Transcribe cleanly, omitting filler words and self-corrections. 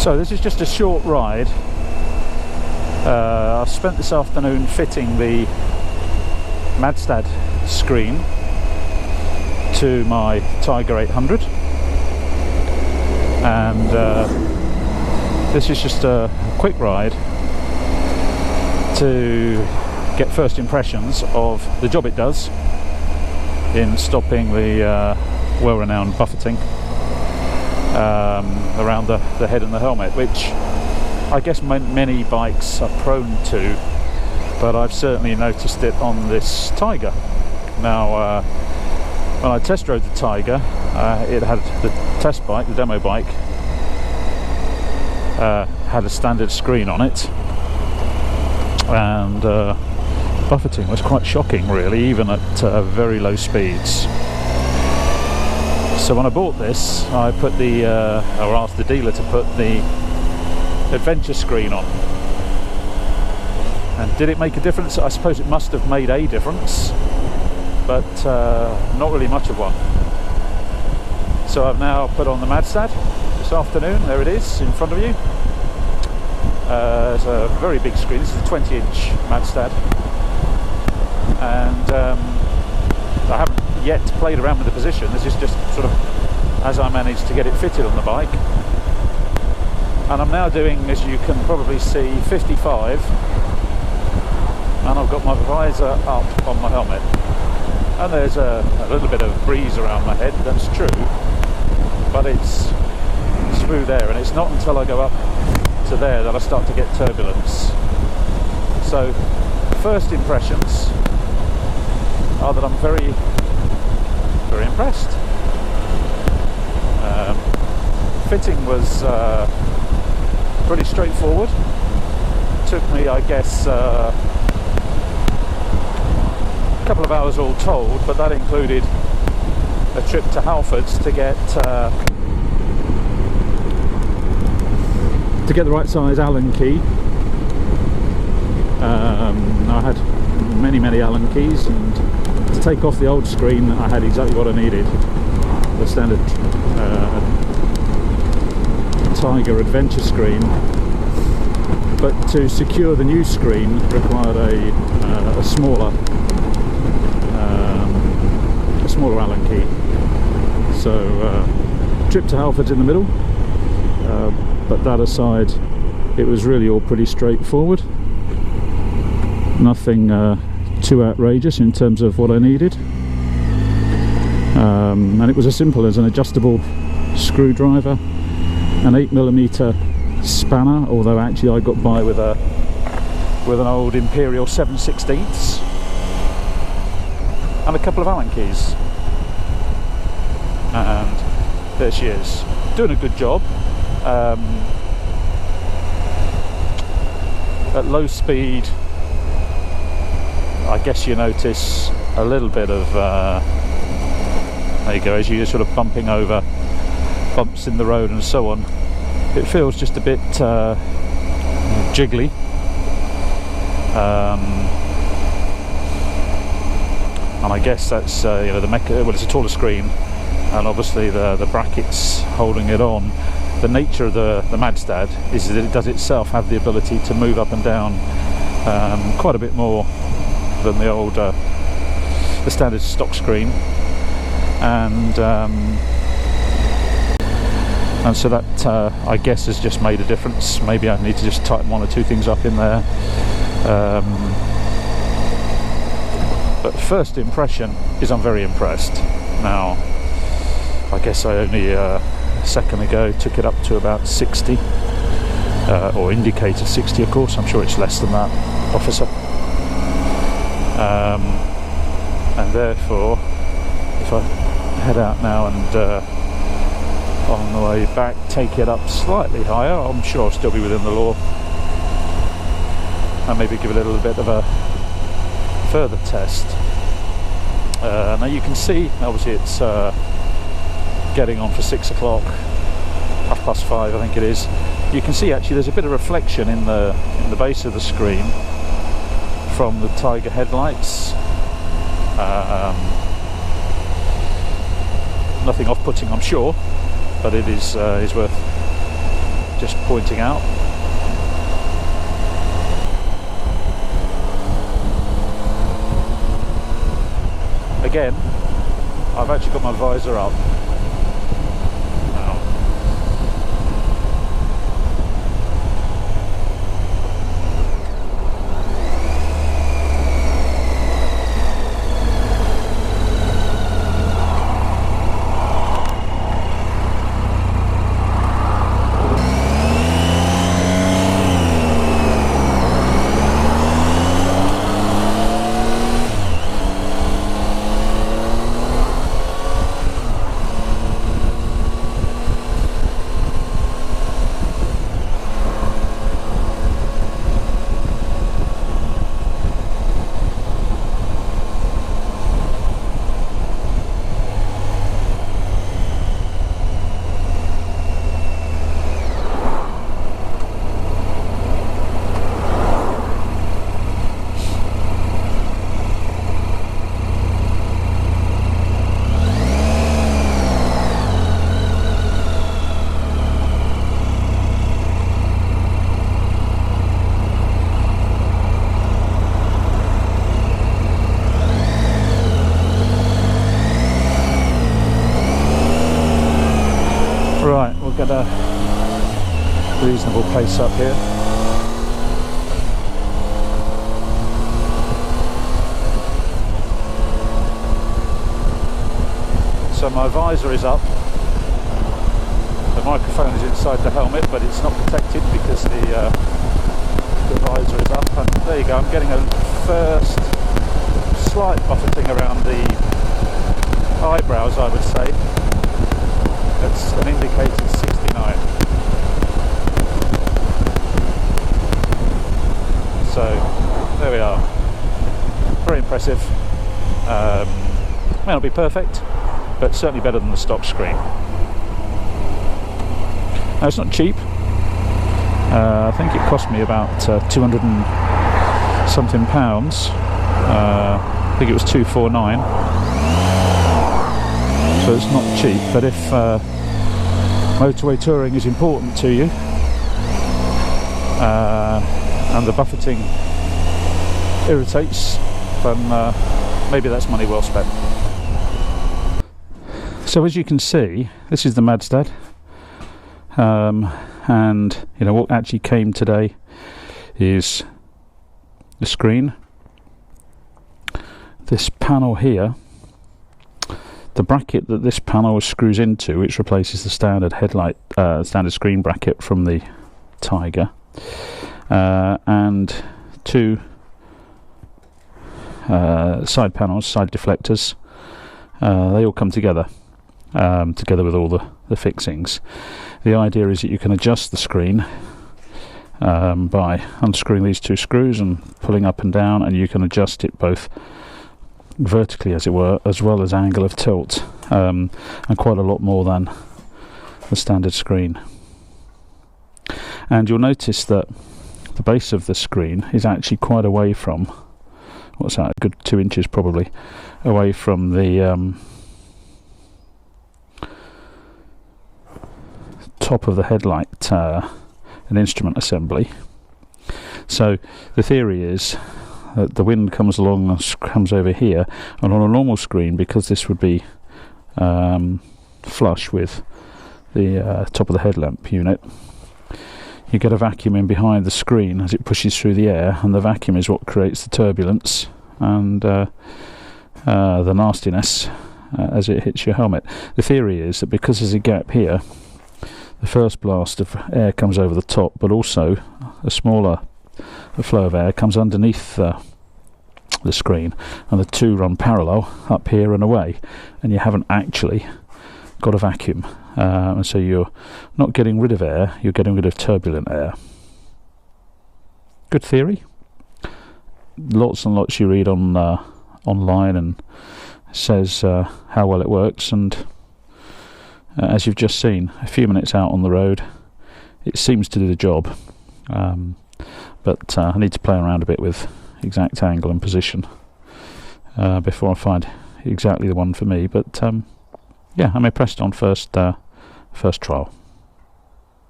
So this is just a short ride. I've spent this afternoon fitting the Madstad screen to my Tiger 800, and this is just a quick ride to get first impressions of the job it does in stopping the well-renowned buffeting around the head and the helmet, which I guess many bikes are prone to, but I've certainly noticed it on this Tiger. Now, when I test drove the Tiger, it had the test bike, the demo bike, had a standard screen on it, and buffeting was quite shocking, really, even at very low speeds. So when I bought this, I put or asked the dealer to put the adventure screen on. And did it make a difference? I suppose it must have made a difference, but not really much of one. So I've now put on the Madstad this afternoon. There it is in front of you. It's a very big screen. This is a 20-inch Madstad, and I haven't yet played around with the position. This is just sort of as I managed to get it fitted on the bike. And I'm now doing, as you can probably see, 55, and I've got my visor up on my helmet, and there's a little bit of breeze around my head, that's true, but it's smooth air, and it's not until I go up to there that I start to get turbulence. So first impressions are that I'm very, very impressed. Fitting was pretty straightforward. Took me, I guess, a couple of hours all told, but that included a trip to Halfords to get the right size Allen key. I had many Allen keys, and to take off the old screen I had exactly what I needed, the standard Tiger adventure screen, but to secure the new screen required a smaller Allen key. So trip to Halfords in the middle, but that aside, it was really all pretty straightforward. Nothing too outrageous in terms of what I needed, and it was as simple as an adjustable screwdriver, an 8mm spanner, although actually I got by with an old Imperial 7/16, and a couple of Allen keys, and there she is, doing a good job. At low speed, I guess you notice a little bit of there you go, as you're sort of bumping over bumps in the road and so on, it feels just a bit jiggly, and I guess that's you know, well, it's a taller screen, and obviously the brackets holding it on. The nature of the Madstad is that it does itself have the ability to move up and down quite a bit more than the old the standard stock screen, and so that I guess has just made a difference. Maybe I need to just tighten one or two things up in there, but first impression is I'm very impressed. Now, I guess I only a second ago took it up to about 60, or indicator 60, of course. I'm sure it's less than that, officer. And therefore, if I head out now and on the way back take it up slightly higher, I'm sure I'll still be within the law, and maybe give it a little bit of a further test. Now you can see, obviously it's getting on for 6 o'clock, 5:30 I think it is. You can see actually there's a bit of reflection in the base of the screen from the Tiger headlights. Nothing off-putting, I'm sure, but it is worth just pointing out. Again, I've actually got my visor up. Right, we'll get a reasonable pace up here. So my visor is up. The microphone is inside the helmet, but it's not protected because the visor is up. And there you go, I'm getting a first slight buffeting around the eyebrows, I would say. That's an indicated 69. So there we are. Very impressive. May not be perfect, but certainly better than the stock screen. Now, it's not cheap. I think it cost me about 200 and something pounds. I think it was 249. So it's not cheap, but if motorway touring is important to you and the buffeting irritates, then maybe that's money well spent. So as you can see, this is the Madstad, and you know what actually came today is the screen, this panel here. The bracket that this panel screws into, which replaces the standard headlight, standard screen bracket from the Tiger, and two side panels, side deflectors, they all come together, together with all the fixings. The idea is that you can adjust the screen by unscrewing these two screws and pulling up and down, and you can adjust it both vertically, as it were, as well as angle of tilt, and quite a lot more than the standard screen. And you'll notice that the base of the screen is actually quite away from, what's that, a good 2 inches probably away from the top of the headlight and instrument assembly. So the theory is the wind comes along and comes over here, and on a normal screen, because this would be flush with the top of the headlamp unit, you get a vacuum in behind the screen as it pushes through the air, and the vacuum is what creates the turbulence and the nastiness as it hits your helmet. The theory is that because there's a gap here, the first blast of air comes over the top, but also a smaller flow of air comes underneath the screen, and the two run parallel up here and away, and you haven't actually got a vacuum, and so you're not getting rid of air, you're getting rid of turbulent air. Good theory. Lots and lots you read on online and says how well it works, and as you've just seen, a few minutes out on the road, it seems to do the job. But I need to play around a bit with exact angle and position before I find exactly the one for me. But yeah, I'm impressed on first trial.